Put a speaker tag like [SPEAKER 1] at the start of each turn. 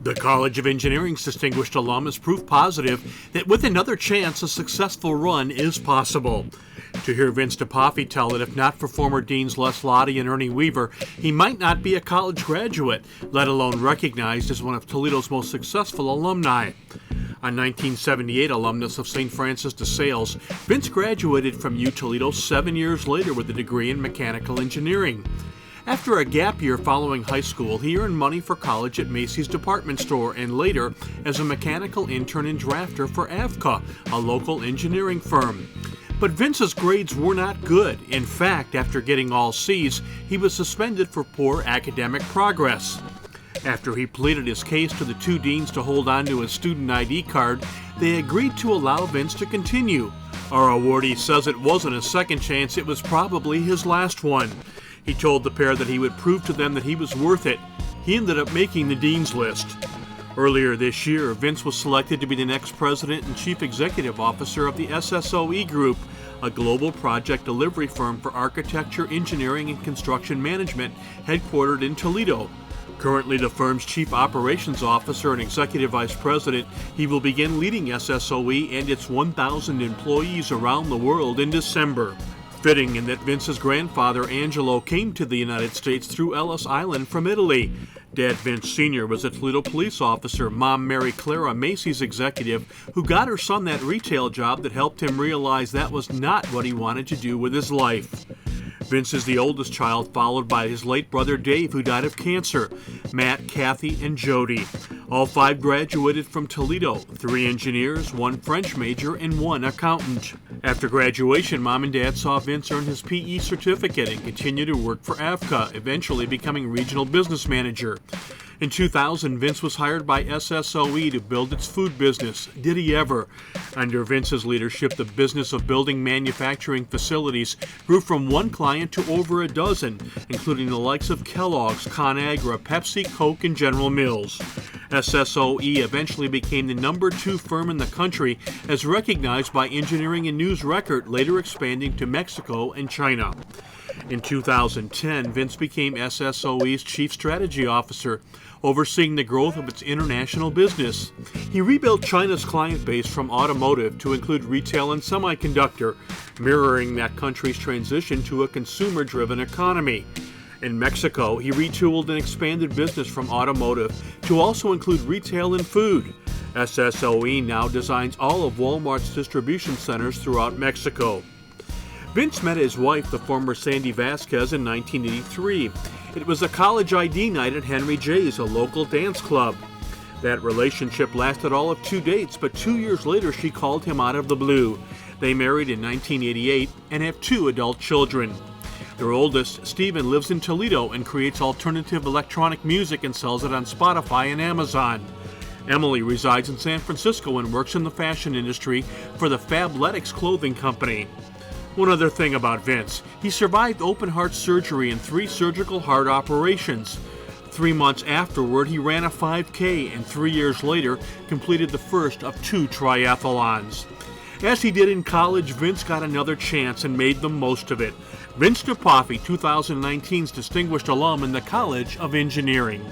[SPEAKER 1] The College of Engineering's distinguished alum is proof positive that with another chance, a successful run is possible. To hear Vince DiPofi tell that if not for former deans Les Lottie and Ernie Weaver, he might not be a college graduate, let alone recognized as one of Toledo's most successful alumni. A 1978 alumnus of St. Francis de Sales, Vince graduated from Toledo 7 years later with a degree in mechanical engineering. After a gap year following high school, he earned money for college at Macy's department store and later as a mechanical intern and drafter for Avca, a local engineering firm. But Vince's grades were not good. In fact, after getting all C's, he was suspended for poor academic progress. After he pleaded his case to the two deans to hold on to his student ID card, they agreed to allow Vince to continue. Our awardee says it wasn't a second chance, it was probably his last one. He told the pair that he would prove to them that he was worth it. He ended up making the dean's list. Earlier this year, Vince was selected to be the next president and chief executive officer of the SSOE Group, a global project delivery firm for architecture, engineering, and construction management headquartered in Toledo. Currently the firm's chief operations officer and executive vice president, he will begin leading SSOE and its 1,000 employees around the world in December. Fitting in that Vince's grandfather, Angelo, came to the United States through Ellis Island from Italy. Dad Vince Sr. was a Toledo police officer, Mom Mary Clara, Macy's executive, who got her son that retail job that helped him realize that was not what he wanted to do with his life. Vince is the oldest child, followed by his late brother Dave, who died of cancer, Matt, Kathy, and Jody. All five graduated from Toledo, 3 engineers, 1 French major, and 1 accountant. After graduation, Mom and Dad saw Vince earn his PE certificate and continue to work for Avca, eventually becoming regional business manager. In 2000, Vince was hired by SSOE to build its food business. Did he ever? Under Vince's leadership, the business of building manufacturing facilities grew from 1 client to over a dozen, including the likes of Kellogg's, ConAgra, Pepsi, Coke, and General Mills. SSOE eventually became the number 2 firm in the country as recognized by Engineering and News Record, later expanding to Mexico and China. In 2010, Vince became SSOE's chief strategy officer, overseeing the growth of its international business. He rebuilt China's client base from automotive to include retail and semiconductor, mirroring that country's transition to a consumer-driven economy. In Mexico, he retooled and expanded business from automotive to also include retail and food. SSOE now designs all of Walmart's distribution centers throughout Mexico. Vince met his wife, the former Sandy Vasquez, in 1983. It was a college ID night at Henry J's, a local dance club. That relationship lasted all of 2 dates, but 2 years later she called him out of the blue. They married in 1988 and have 2 adult children. Their oldest, Stephen, lives in Toledo and creates alternative electronic music and sells it on Spotify and Amazon. Emily resides in San Francisco and works in the fashion industry for the Fabletics clothing company. One other thing about Vince, he survived open heart surgery and 3 surgical heart operations. 3 months afterward, he ran a 5K and 3 years later completed the first of 2 triathlons. As he did in college, Vince got another chance and made the most of it. Vince DiPofi, 2019's distinguished alum in the College of Engineering.